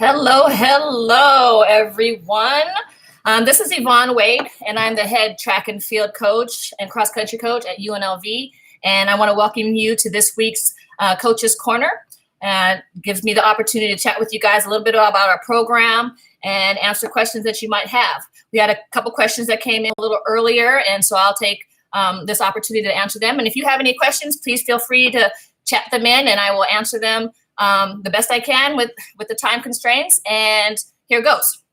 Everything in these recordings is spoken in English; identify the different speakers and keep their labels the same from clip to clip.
Speaker 1: Hello, everyone. This is Yvonne Wade, and I'm the head track and field coach and cross country coach at UNLV. And I want to welcome you to this week's Coach's Corner. And gives me the opportunity to chat with you guys a little bit about our program and answer questions that you might have. We had a couple questions that came in a little earlier, and so I'll take this opportunity to answer them. And if you have any questions, please feel free to chat them in, and I will answer them the best I can with the time constraints. And here goes.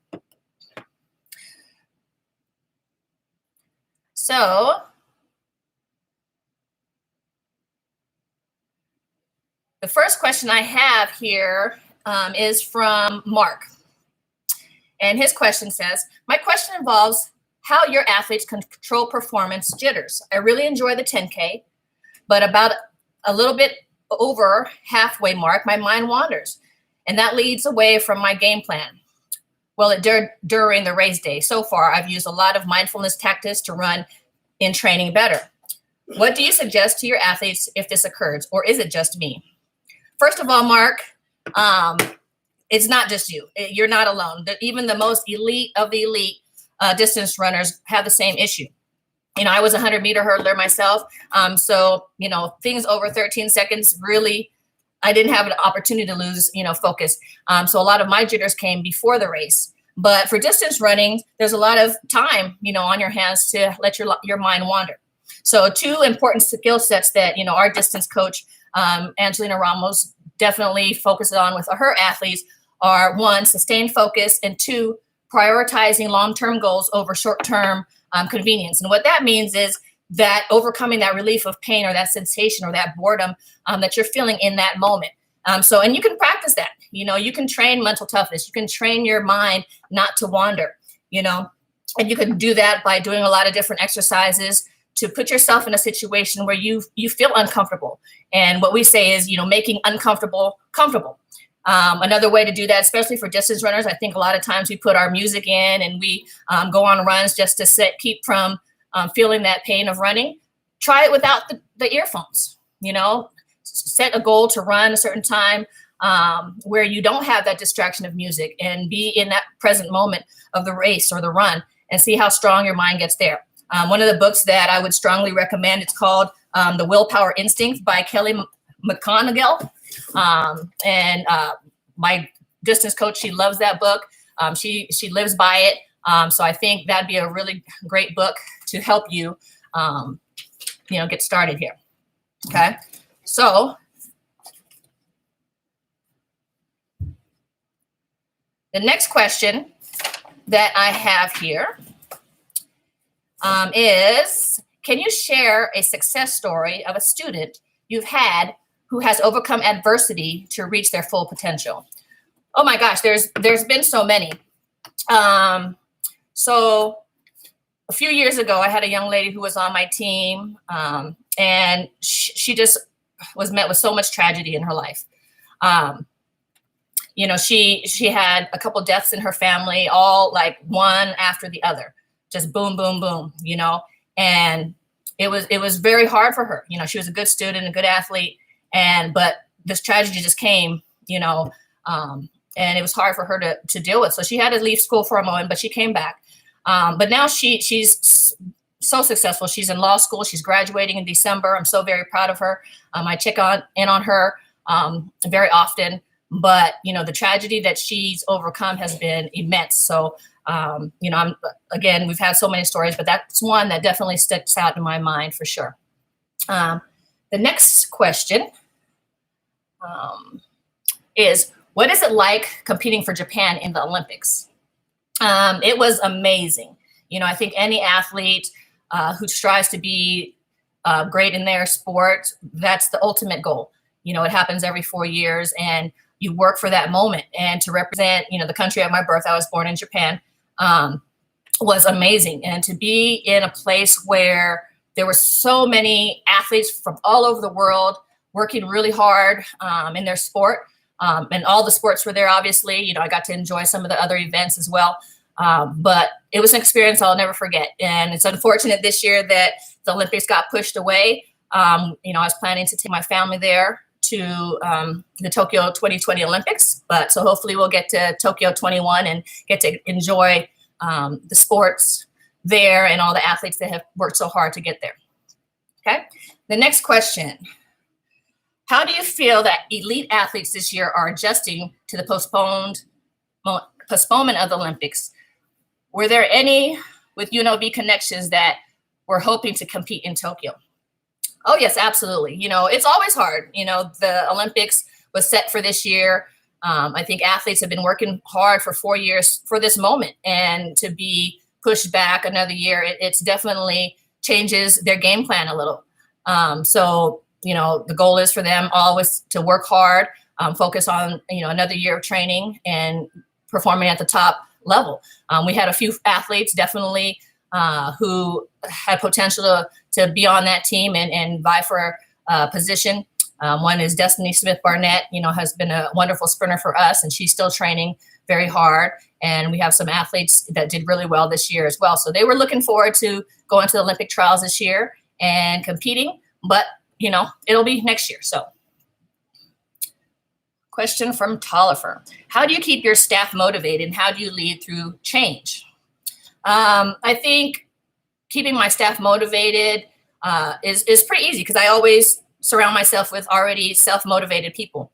Speaker 1: So the first question I have here is from Mark. And his question says, my question involves how your athletes control performance jitters. I really enjoy the 10K, but about a little bit over halfway mark, my mind wanders, and that leads away from my game plan. Well, during the race day, so far, I've used a lot of mindfulness tactics to run in training better. What do you suggest to your athletes if this occurs, or is it just me? First of all, Mark, it's not just you. You're not alone. Even the most elite of the elite distance runners have the same issue. I was a 100-meter hurdler myself. So, things over 13 seconds, really, I didn't have an opportunity to lose, focus. So a lot of my jitters came before the race. But for distance running, there's a lot of time, on your hands to let your mind wander. So two important skill sets that, our distance coach, Angelina Ramos, definitely focuses on with her athletes are, one, sustained focus, and two, prioritizing long-term goals over short-term convenience. And what that means is that overcoming that relief of pain or that sensation or that boredom that you're feeling in that moment. And you can practice that. You can train mental toughness. You can train your mind not to wander, and you can do that by doing a lot of different exercises to put yourself in a situation where you feel uncomfortable. And what we say is, making uncomfortable comfortable. Another way to do that, especially for distance runners, I think a lot of times we put our music in and we go on runs just to keep from feeling that pain of running. Try it without the earphones, set a goal to run a certain time where you don't have that distraction of music and be in that present moment of the race or the run and see how strong your mind gets there. One of the books that I would strongly recommend, it's called The Willpower Instinct by Kelly McConaughey. My distance coach, she loves that book. She lives by it. So I think that'd be a really great book to help you, get started here. Okay. So the next question that I have here is, can you share a success story of a student you've had who has overcome adversity to reach their full potential? Oh my gosh, there's been so many. So a few years ago, I had a young lady who was on my team, and she just was met with so much tragedy in her life. She had a couple deaths in her family, all like one after the other, just boom, boom, boom, and it was very hard for her. She was a good student, a good athlete. But this tragedy just came, and it was hard for her to deal with. So she had to leave school for a moment, but she came back. But now she's so successful. She's in law school. She's graduating in December. I'm so very proud of her. I check in on her very often. But, the tragedy that she's overcome has been immense. So, again, we've had so many stories, but that's one that definitely sticks out in my mind for sure. The next question is, what is it like competing for Japan in the Olympics? It was amazing. I think any athlete who strives to be great in their sport, that's the ultimate goal. It happens every 4 years, and you work for that moment. And to represent, the country of my birth, I was born in Japan, was amazing. And to be in a place where there were so many athletes from all over the world working really hard in their sport. And all the sports were there, obviously. I got to enjoy some of the other events as well. But it was an experience I'll never forget. And it's unfortunate this year that the Olympics got pushed away. I was planning to take my family there to the Tokyo 2020 Olympics, but so hopefully we'll get to Tokyo 21 and get to enjoy the sports there and all the athletes that have worked so hard to get there. Okay, the next question. How do you feel that elite athletes this year are adjusting to the postponement of the Olympics? Were there any with UNLV connections that were hoping to compete in Tokyo? Oh, yes, absolutely. You know, it's always hard. You know, the Olympics was set for this year. I think athletes have been working hard for 4 years for this moment, and to be pushed back another year, it's definitely changes their game plan a little. So, you know, the goal is for them always to work hard, focus on, you know, another year of training and performing at the top level. We had a few athletes definitely who had potential to be on that team and vie for a position. One is Destiny Smith Barnett, you know, has been a wonderful sprinter for us, and she's still training very hard. And we have some athletes that did really well this year as well. So they were looking forward to going to the Olympic trials this year and competing, but, you know, it'll be next year. So question from Tollifer. How do you keep your staff motivated, and how do you lead through change? I think keeping my staff motivated is pretty easy, because I always surround myself with already self-motivated people.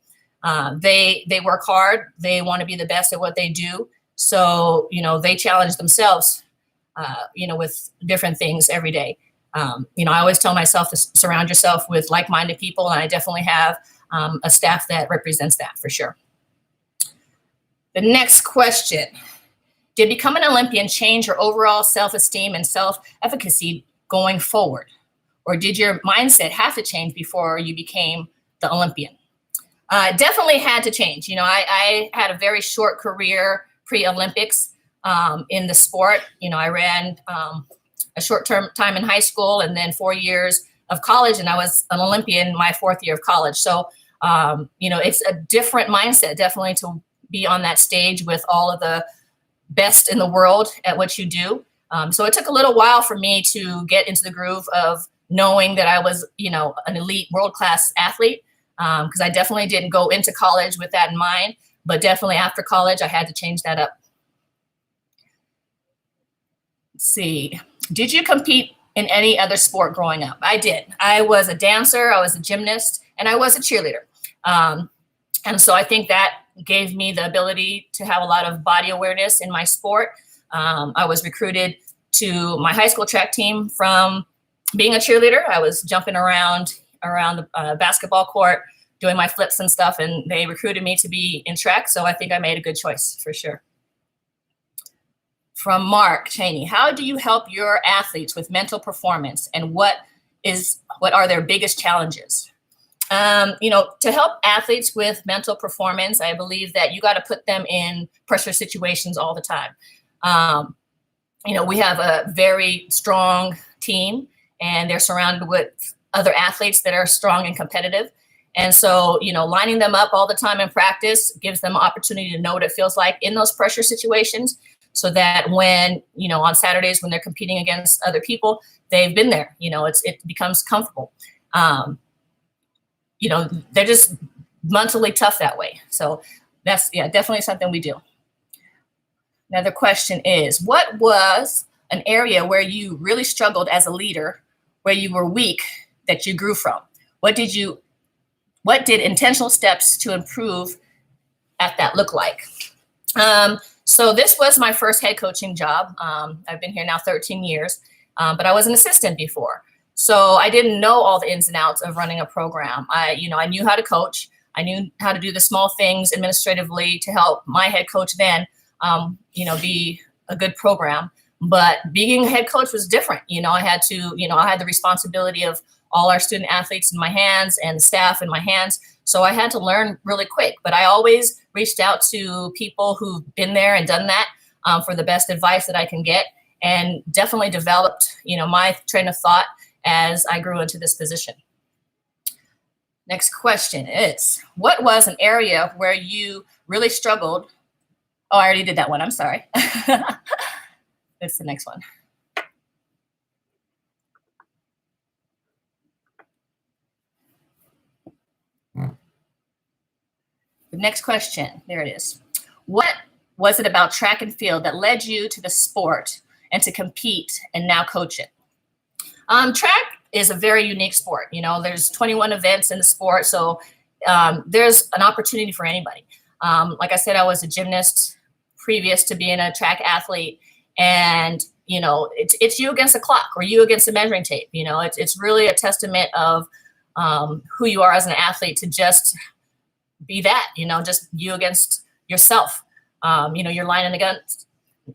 Speaker 1: They work hard. They want to be the best at what they do. So, you know, they challenge themselves, you know, with different things every day. You know, I always tell myself to surround yourself with like-minded people, and I definitely have a staff that represents that for sure. The next question. Did becoming an Olympian change your overall self-esteem and self-efficacy going forward? Or did your mindset have to change before you became the Olympian? Definitely had to change. You know, I had a very short career pre-Olympics in the sport. You know, I ran a short-term time in high school and then 4 years of college, and I was an Olympian my 4th year of college. So, you know, it's a different mindset, definitely, to be on that stage with all of the best in the world at what you do. So it took a little while for me to get into the groove of knowing that I was, you know, an elite world-class athlete, because I definitely didn't go into college with that in mind, but definitely after college, I had to change that up. Let's see. Did you compete in any other sport growing up? I did. I was a dancer, I was a gymnast, and I was a cheerleader. And so I think that gave me the ability to have a lot of body awareness in my sport. I was recruited to my high school track team from being a cheerleader. I was jumping around the basketball court, doing my flips and stuff, and they recruited me to be in track. So I think I made a good choice for sure. From Mark Cheney, how do you help your athletes with mental performance, and what are their biggest challenges? You know, to help athletes with mental performance, I believe that you got to put them in pressure situations all the time. You know, we have a very strong team, and they're surrounded with other athletes that are strong and competitive. And so, you know, lining them up all the time in practice gives them an opportunity to know what it feels like in those pressure situations, so that when, you know, on Saturdays when they're competing against other people, they've been there. You know, it becomes comfortable. You know, they're just mentally tough that way. So that's, yeah, definitely something we do. Another question is, what was an area where you really struggled as a leader, where you were weak, that you grew from? What did intentional steps to improve at that look like? So this was my first head coaching job. I've been here now 13 years, but I was an assistant before. So I didn't know all the ins and outs of running a program. I knew how to coach. I knew how to do the small things administratively to help my head coach then, you know, be a good program. But being a head coach was different. You know, I had the responsibility of all our student athletes in my hands and the staff in my hands. So I had to learn really quick. But I always reached out to people who've been there and done that for the best advice that I can get, and definitely developed, you know, my train of thought as I grew into this position. Next question is, what was an area where you really struggled? Oh, I already did that one. I'm sorry. That's the next one. next question. There it is. What was it about track and field that led you to the sport and to compete and now coach it? Track is a very unique sport. There's 21 events in the sport, so there's an opportunity for anybody. Like I said, I was a gymnast previous to being a track athlete, and it's you against the clock or you against the measuring tape. It's really a testament of who you are as an athlete to just be that. Just you against yourself. You're lining against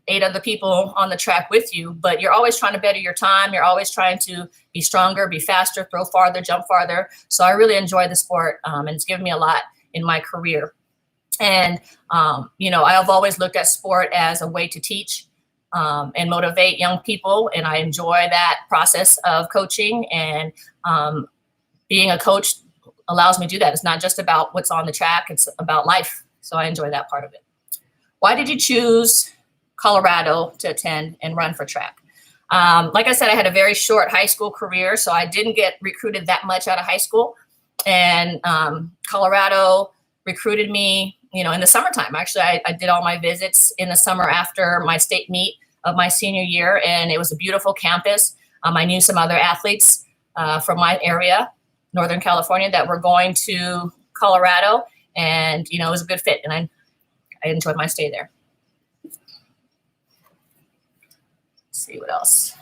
Speaker 1: 8 other people on the track with you, but you're always trying to better your time. You're always trying to be stronger, be faster, throw farther, jump farther. So I really enjoy the sport, and it's given me a lot in my career. And, I've always looked at sport as a way to teach and motivate young people. And I enjoy that process of coaching, and being a coach allows me to do that. It's not just about what's on the track. It's about life. So I enjoy that part of it. Why did you choose Colorado to attend and run for track? Like I said, I had a very short high school career, so I didn't get recruited that much out of high school. And Colorado recruited me, in the summertime. Actually, I did all my visits in the summer after my state meet of my senior year, and it was a beautiful campus. I knew some other athletes from my area, Northern California, that were going to Colorado, and it was a good fit, and I enjoyed my stay there. Let's see what else.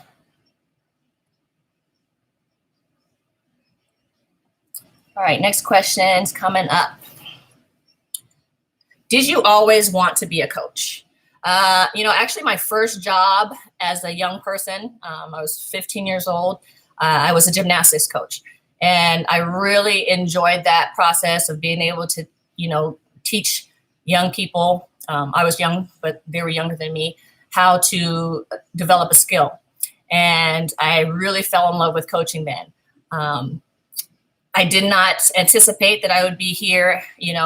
Speaker 1: All right, next question's coming up. Did you always want to be a coach? Actually, my first job as a young person, I was 15 years old. I was a gymnastics coach, and I really enjoyed that process of being able to, teach young people. I was young, but they were younger than me, how to develop a skill. And I really fell in love with coaching then. I did not anticipate that I would be here,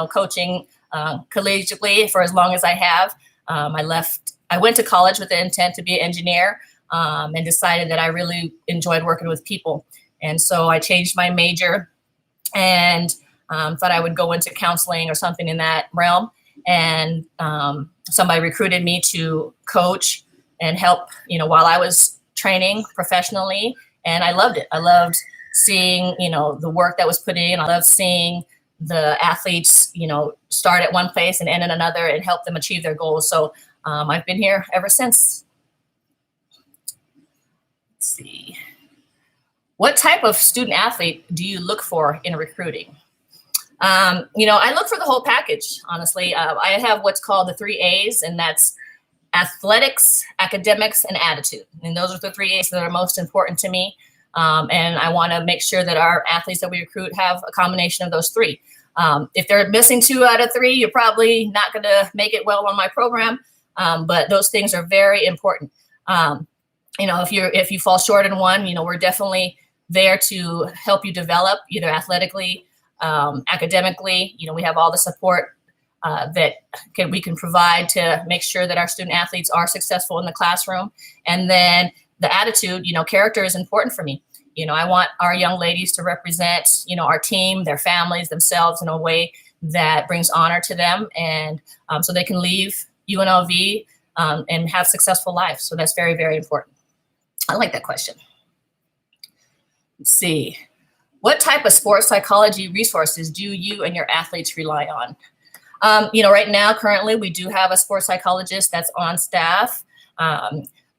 Speaker 1: coaching collegiately for as long as I have. I went to college with the intent to be an engineer, and decided that I really enjoyed working with people. And so I changed my major and thought I would go into counseling or something in that realm. And somebody recruited me to coach and help, while I was training professionally. And I loved it. I loved seeing, the work that was put in. I loved seeing the athletes, start at one place and end in another and help them achieve their goals. So I've been here ever since. Let's see. What type of student athlete do you look for in recruiting? I look for the whole package, honestly. I have what's called the 3 A's, and that's athletics, academics, and attitude. And those are the 3 A's that are most important to me. And I want to make sure that our athletes that we recruit have a combination of those 3. If they're missing 2 out of 3, you're probably not going to make it well on my program. But those things are very important. If you fall short in one, we're definitely there to help you develop either athletically, academically. We have all the support that we can provide to make sure that our student athletes are successful in the classroom. And then the attitude, character is important for me. I want our young ladies to represent, our team, their families, themselves in a way that brings honor to them. And so they can leave UNLV and have successful lives. So that's very, very important. I like that question. Let's see. What type of sports psychology resources do you and your athletes rely on? Right now, currently, we do have a sports psychologist that's on staff.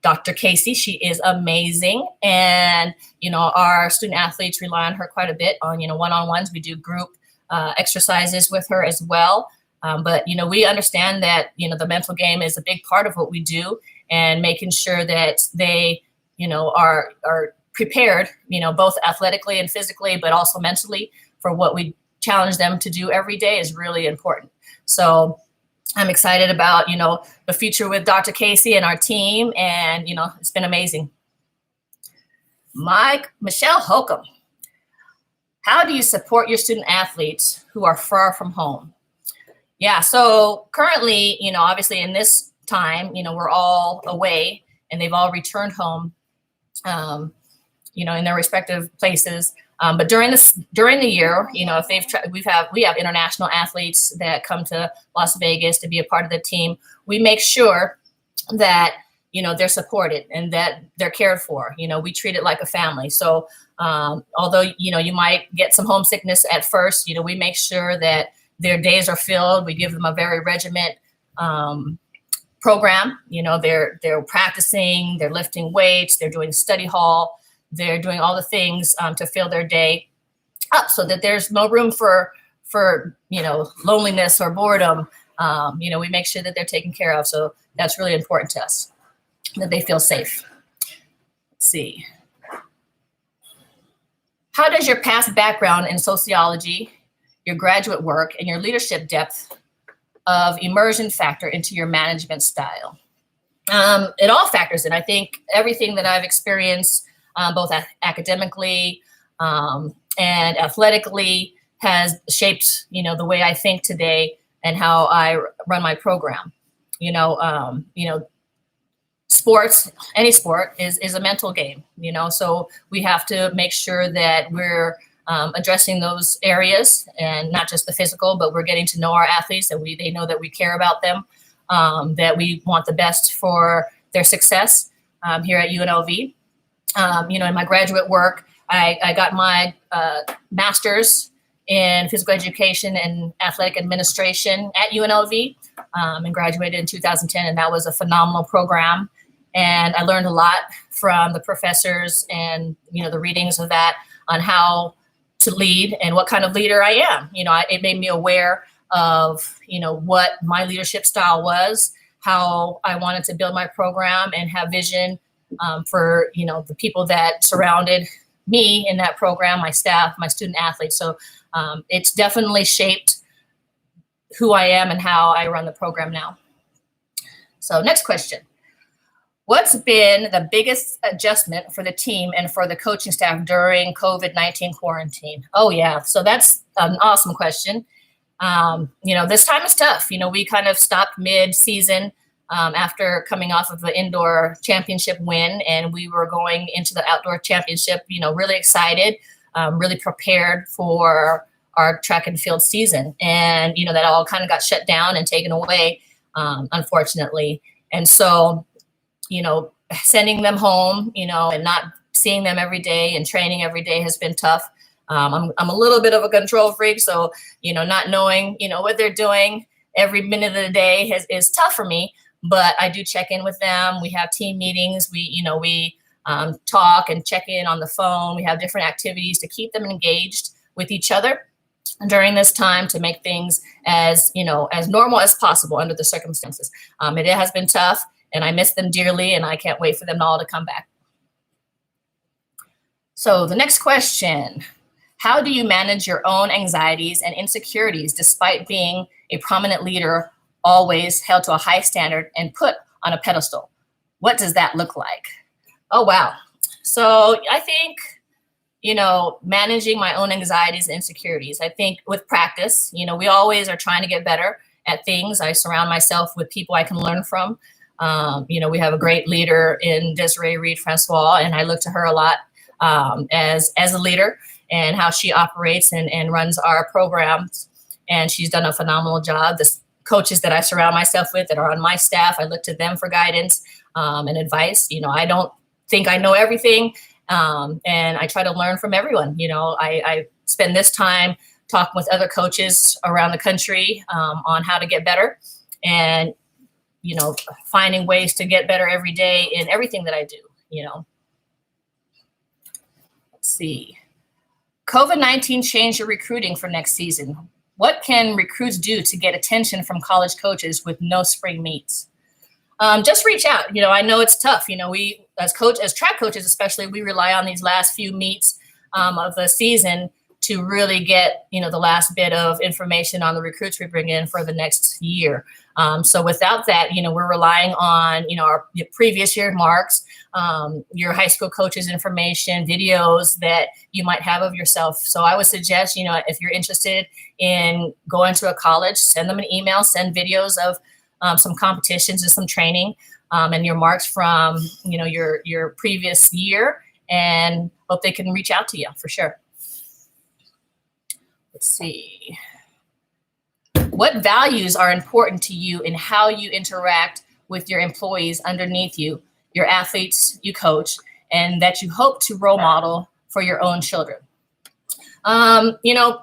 Speaker 1: Dr. Casey, she is amazing. And, our student athletes rely on her quite a bit on, one-on-ones. We do group exercises with her as well. But, we understand that, the mental game is a big part of what we do, and making sure that they, are prepared, both athletically and physically, but also mentally for what we challenge them to do every day is really important. So I'm excited about, the future with Dr. Casey and our team. And, it's been amazing. Michelle Holcomb, how do you support your student athletes who are far from home? Yeah, so currently, obviously in this time, we're all away and they've all returned home, in their respective places. But during the year, if we have international athletes that come to Las Vegas to be a part of the team, we make sure that they're supported and that they're cared for. We treat it like a family. So although you might get some homesickness at first, we make sure that their days are filled. We give them a very regiment program. They're practicing, they're lifting weights, they're doing study hall, they're doing all the things to fill their day up, so that there's no room for loneliness or boredom. We make sure that they're taken care of. So that's really important to us, that they feel safe. Let's see. How does your past background in sociology, your graduate work, and your leadership depth of immersion factor into your management style? It all factors in. I think everything that I've experienced, both academically and athletically, has shaped, the way I think today and how I run my program. Sports, any sport is a mental game, so we have to make sure that we're addressing those areas, and not just the physical, but we're getting to know our athletes, and they know that we care about them, that we want the best for their success here at UNLV. In my graduate work, I got my master's in physical education and athletic administration at UNLV, and graduated in 2010, and that was a phenomenal program. And I learned a lot from the professors and, the readings of that on how to lead and what kind of leader I am. It made me aware of, what my leadership style was, how I wanted to build my program and have vision for, the people that surrounded me in that program, my staff, my student athletes. So it's definitely shaped who I am and how I run the program now. So next question. What's been the biggest adjustment for the team and for the coaching staff during COVID-19 quarantine? Oh, yeah. So that's an awesome question. This time is tough. We kind of stopped mid-season after coming off of the indoor championship win, and we were going into the outdoor championship, really excited, really prepared for our track and field season. And, that all kind of got shut down and taken away, unfortunately. And so, sending them home, and not seeing them every day and training every day has been tough. I'm a little bit of a control freak. So, not knowing, what they're doing every minute of the day is tough for me, but I do check in with them. We have team meetings. We talk and check in on the phone. We have different activities to keep them engaged with each other during this time, to make things as normal as possible under the circumstances. It has been tough, and I miss them dearly, and I can't wait for them all to come back. So the next question, how do you manage your own anxieties and insecurities despite being a prominent leader, always held to a high standard and put on a pedestal? What does that look like? Oh, wow. So I think, managing my own anxieties and insecurities, I think with practice, we always are trying to get better at things. I surround myself with people I can learn from. We have a great leader in Desiree Reed-Francois, and I look to her a lot as a leader, and how she operates and runs our programs. And she's done a phenomenal job. The coaches that I surround myself with that are on my staff, I look to them for guidance and advice. I don't think I know everything, and I try to learn from everyone. I spend this time talking with other coaches around the country on how to get better, and finding ways to get better every day in everything that I do. Let's see. COVID-19 changed your recruiting for next season. What can recruits do to get attention from college coaches with no spring meets? Just reach out. I know it's tough. We as track coaches, especially, we rely on these last few meets of the season to really get, the last bit of information on the recruits we bring in for the next year. So without that, we're relying on, our previous year marks, your high school coaches information, videos that you might have of yourself. So I would suggest, if you're interested in going to a college, send them an email, send videos of some competitions and some training and your marks from, your previous year, and hope they can reach out to you for sure. let's see. What values are important to you in how you interact with your employees underneath you, your athletes you coach, and that you hope to role model for your own children? You know,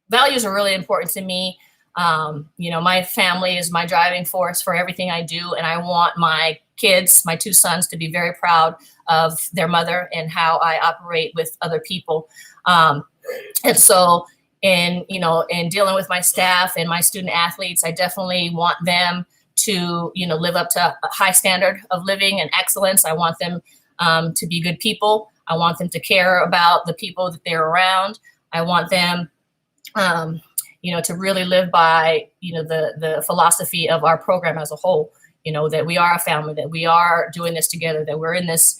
Speaker 1: values are really important to me. You know, my family is my driving force for everything I do, and I want my kids, my two sons, to be very proud of their mother and how I operate with other people. And so in dealing with my staff and my student athletes, I definitely want them to, live up to a high standard of living and excellence. I want them to be good people. I want them to care about the people that they're around. I want them, to really live by, the philosophy of our program as a whole, that we are a family, that we are doing this together, that we're in this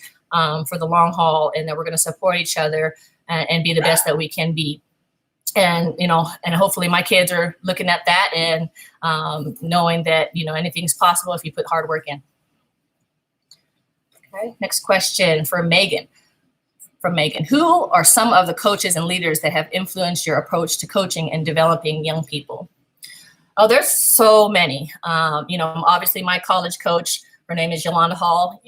Speaker 1: for the long haul, and that we're going to support each other and be the best that we can be. And, and hopefully my kids are looking at that and knowing that, anything's possible if you put hard work in. Okay, next question from Megan. Who are some of the coaches and leaders that have influenced your approach to coaching and developing young people? Oh, there's so many. Obviously my college coach, her name is Yvonne Hall.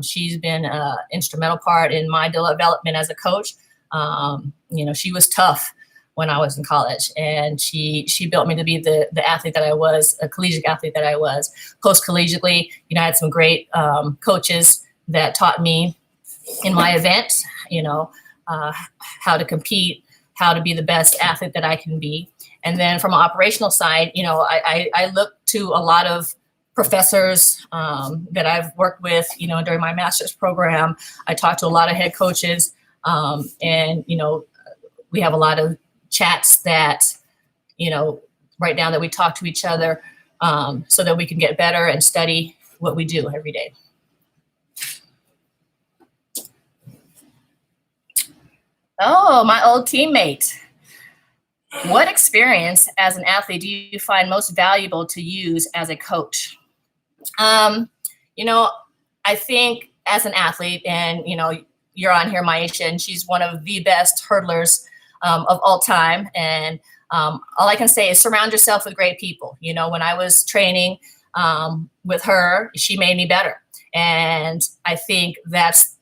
Speaker 1: She's been an instrumental part in my development as a coach. She was tough when I was in college, and she built me to be the athlete that I was, a collegiate athlete that I was. Post-collegiately, I had some great coaches that taught me in my event, how to compete, how to be the best athlete that I can be. And then from an operational side, I look to a lot of professors that I've worked with, during my master's program. I talked to a lot of head coaches, and, we have a lot of chats that, right now that we talk to each other so that we can get better and study what we do every day. Oh, my old teammate. What experience as an athlete do you find most valuable to use as a coach? I think as an athlete, and, you're on here, Maisha, and she's one of the best hurdlers of all time. And all I can say is surround yourself with great people. When I was training with her, she made me better. And I think that's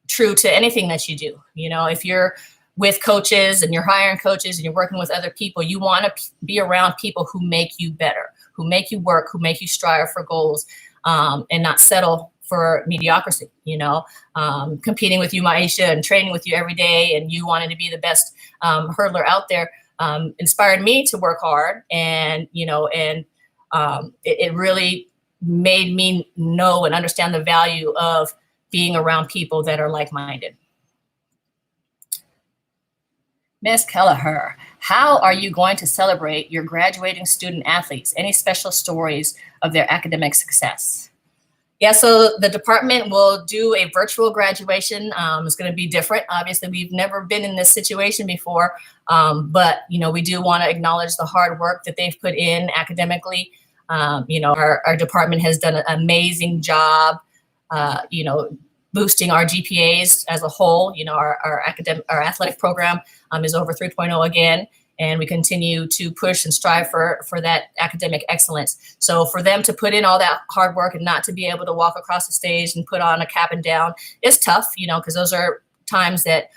Speaker 1: true to anything that you do. If you're with coaches and you're hiring coaches and you're working with other people, you want to be around people who make you better, who make you work, who make you strive for goals, and not settle for mediocrity. Competing with you, Maisha, and training with you every day, and you wanting to be the best hurdler out there inspired me to work hard. And, it really made me know and understand the value of being around people that are like-minded. Ms. Kelleher, how are you going to celebrate your graduating student athletes? Any special stories of their academic success? Yeah, so the department will do a virtual graduation. It's going to be different. Obviously, we've never been in this situation before, but, we do want to acknowledge the hard work that they've put in academically. Our department has done an amazing job, boosting our GPAs as a whole. Our athletic program is over 3.0 again, and we continue to push and strive for that academic excellence. So for them to put in all that hard work and not to be able to walk across the stage and put on a cap and down is tough, because those are times that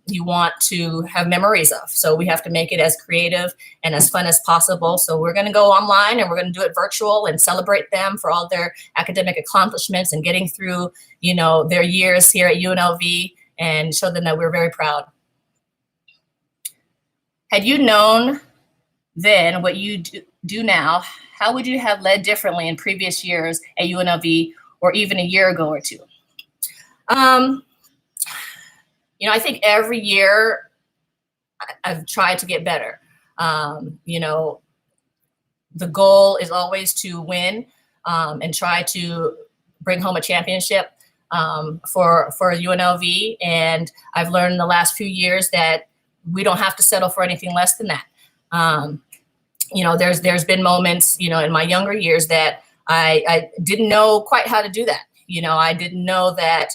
Speaker 1: you want to have memories of. So we have to make it as creative and as fun as possible. So we're going to go online and we're going to do it virtual and celebrate them for all their academic accomplishments and getting through, their years here at UNLV, and show them that we're very proud. Had you known then what you do now, how would you have led differently in previous years at UNLV or even a year ago or two? I think every year I've tried to get better. The goal is always to win and try to bring home a championship for UNLV. And I've learned in the last few years that we don't have to settle for anything less than that. There's been moments, in my younger years that I didn't know quite how to do that. I didn't know that,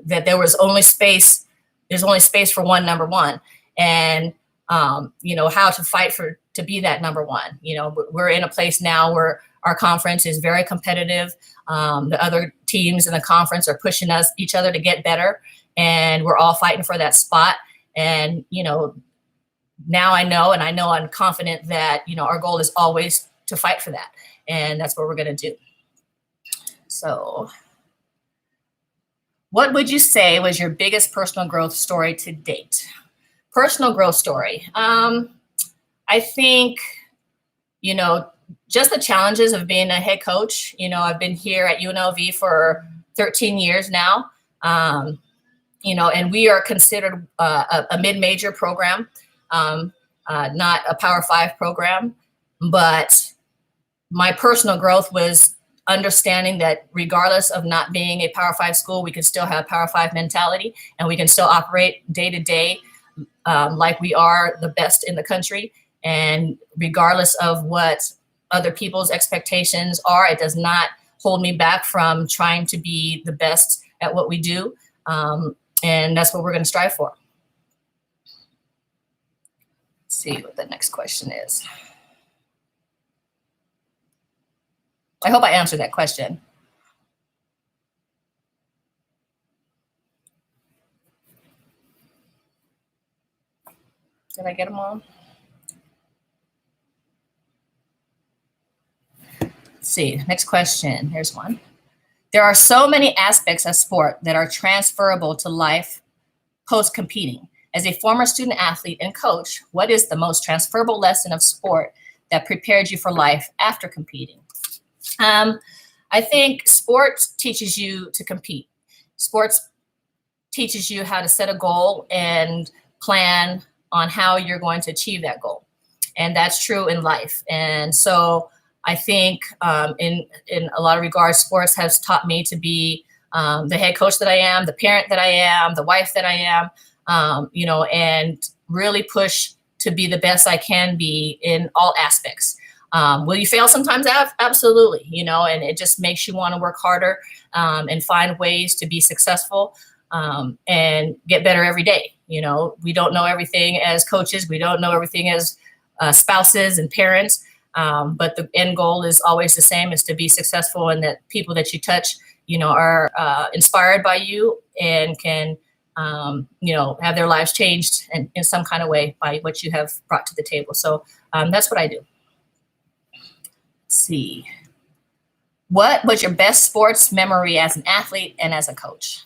Speaker 1: that there was only space there's only space for one number one, and how to fight to be that number one. We're in a place now where our conference is very competitive. The other teams in the conference are pushing each other to get better, and we're all fighting for that spot. And now I know I'm confident that our goal is always to fight for that, and that's what we're going to do. So, what would you say was your biggest personal growth story to date? Personal growth story. I think, just the challenges of being a head coach. I've been here at UNLV for 13 years now, and we are considered a mid-major program, not a Power 5 program. But my personal growth was understanding that regardless of not being a Power 5 school, we can still have Power 5 mentality, and we can still operate day to day like we are the best in the country. And regardless of what other people's expectations are, it does not hold me back from trying to be the best at what we do. And that's what we're going to strive for. Let's see what the next question is. I hope I answered that question. Did I get them all? Let's see, next question. Here's one. There are so many aspects of sport that are transferable to life post-competing. As a former student athlete and coach, what is the most transferable lesson of sport that prepared you for life after competing? I think sports teaches you to compete. Sports teaches you how to set a goal and plan on how you're going to achieve that goal. And that's true in life. And so I think in a lot of regards, sports has taught me to be the head coach that I am, the parent that I am, the wife that I am, and really push to be the best I can be in all aspects. Will you fail sometimes? Absolutely, and it just makes you want to work harder and find ways to be successful and get better every day. We don't know everything as coaches. We don't know everything as spouses and parents. But the end goal is always the same, is to be successful, and that people that you touch, are inspired by you and can, have their lives changed in some kind of way by what you have brought to the table. So that's what I do. Let's see. What was your best sports memory as an athlete and as a coach?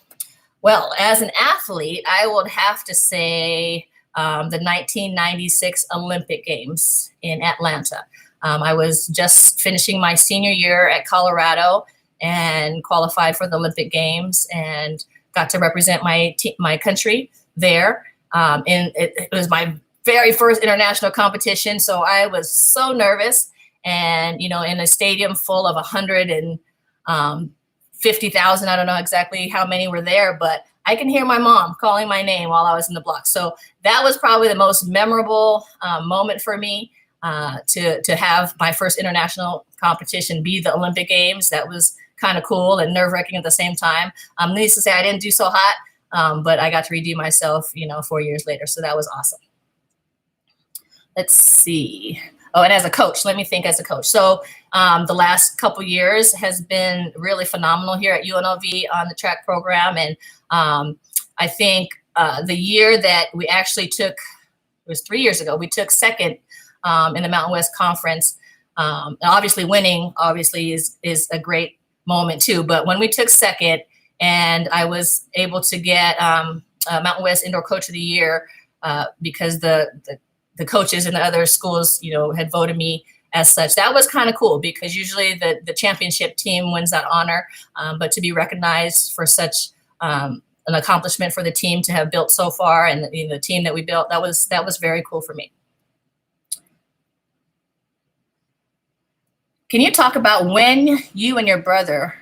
Speaker 1: Well, as an athlete, I would have to say the 1996 Olympic Games in Atlanta. I was just finishing my senior year at Colorado and qualified for the Olympic Games and got to represent my country there. And it was my very first international competition, so I was so nervous. And, in a stadium full of 150,000, I don't know exactly how many were there, but I can hear my mom calling my name while I was in the block. So that was probably the most memorable moment for me. To have my first international competition be the Olympic Games. That was kind of cool and nerve-wracking at the same time. Needless to say, I didn't do so hot, but I got to redeem myself, 4 years later. So that was awesome. Let's see. Oh, and as a coach, let me think as a coach. So the last couple years has been really phenomenal here at UNLV on the track program. And I think the year that we actually took, it was 3 years ago, we took second in the Mountain West Conference. And obviously winning is a great moment too. But when we took second and I was able to get Mountain West Indoor Coach of the Year because the coaches in the other schools, had voted me as such. That was kind of cool because usually the championship team wins that honor. But to be recognized for such an accomplishment for the team to have built so far, and the team that we built, that was very cool for me. Can you talk about when you and your brother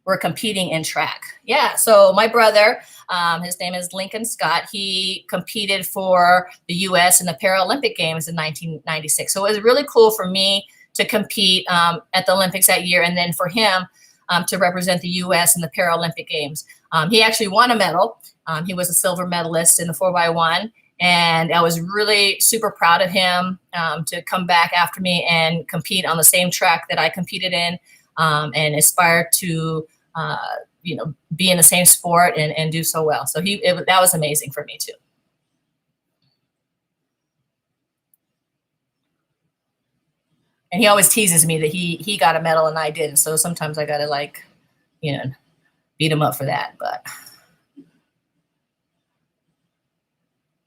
Speaker 1: were competing in track? Yeah, so my brother, his name is Lincoln Scott. He competed for the U.S. in the Paralympic Games in 1996. So it was really cool for me to compete at the Olympics that year, and then for him to represent the U.S. in the Paralympic Games. He actually won a medal, He was a silver medalist in the 4x1. And I was really super proud of him to come back after me and compete on the same track that I competed in, and aspire to, be in the same sport and do so well. So that was amazing for me too. And he always teases me that he got a medal and I didn't. So sometimes I got to beat him up for that. But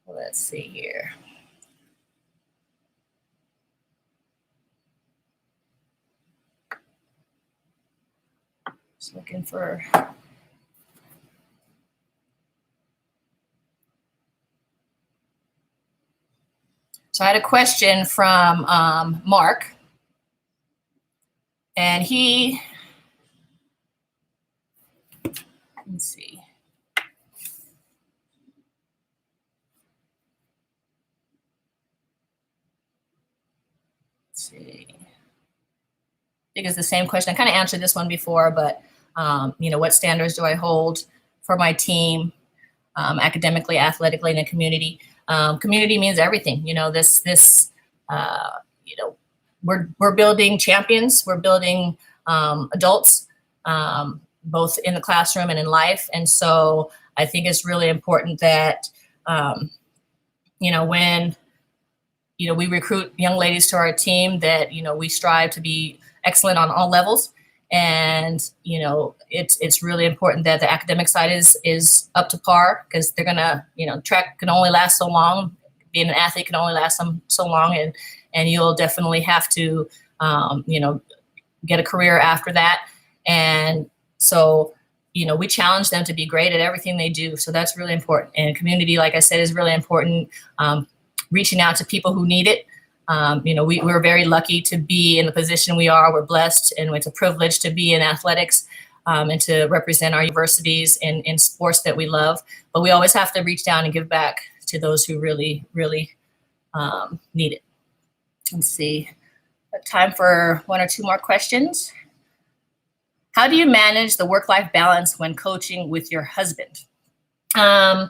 Speaker 1: let's see here. Just looking for. So I had a question from Mark. And let's see. Let's see. I think it's the same question. I kind of answered this one before, but what standards do I hold for my team, academically, athletically, in the community? Community means everything. We're building champions. We're building adults, both in the classroom and in life. And so I think it's really important that, when, we recruit young ladies to our team, that, we strive to be excellent on all levels. And, it's really important that the academic side is up to par, because they're going to, track can only last so long. Being an athlete can only last so long. And you'll definitely have to, get a career after that. And so, we challenge them to be great at everything they do. So that's really important. And community, like I said, is really important. Reaching out to people who need it. We're very lucky to be in the position we are. We're blessed, and it's a privilege to be in athletics and to represent our universities in sports that we love. But we always have to reach down and give back to those who really, really need it. Let's see. Time for one or two more questions. How do you manage the work-life balance when coaching with your husband? I've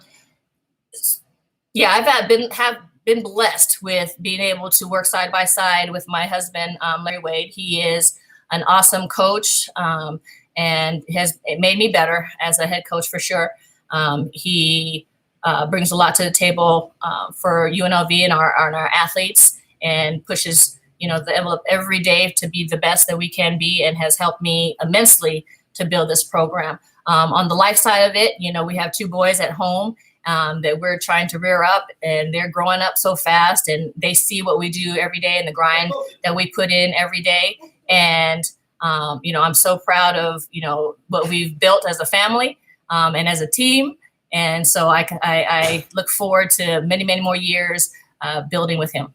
Speaker 1: been blessed with being able to work side by side with my husband, Larry Wade. He is an awesome coach, and it made me better as a head coach for sure. He brings a lot to the table for UNLV and our athletes, and pushes the envelope every day to be the best that we can be, and has helped me immensely to build this program. On the life side of it, we have two boys at home that we're trying to rear up, and they're growing up so fast, and they see what we do every day and the grind that we put in every day. And, I'm so proud of, what we've built as a family and as a team. And so I look forward to many, many more years building with him.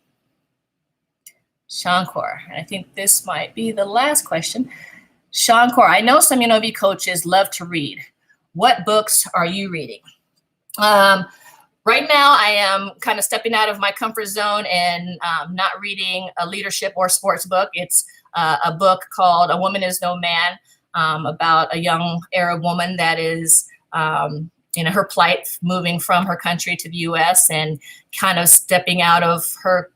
Speaker 1: Shankar, and I think this might be the last question. Shankar, I know some UNLV coaches love to read. What books are you reading? Right now, I am kind of stepping out of my comfort zone and not reading a leadership or sports book. It's a book called A Woman Is No Man, about a young Arab woman that is her plight, moving from her country to the U.S. and kind of stepping out of her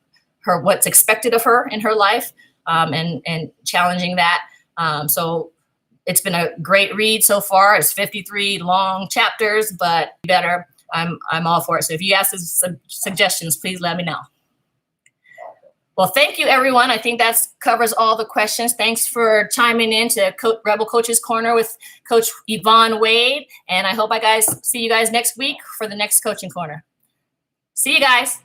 Speaker 1: what's expected of her in her life, and challenging that. So it's been a great read so far. It's 53 long chapters, but better. I'm all for it. So if you have some suggestions, please let me know. Well, thank you, everyone. I think that covers all the questions. Thanks for chiming in to Rebel Coaches Corner with Coach Yvonne Wade. And I hope see you guys next week for the next Coaching Corner. See you guys.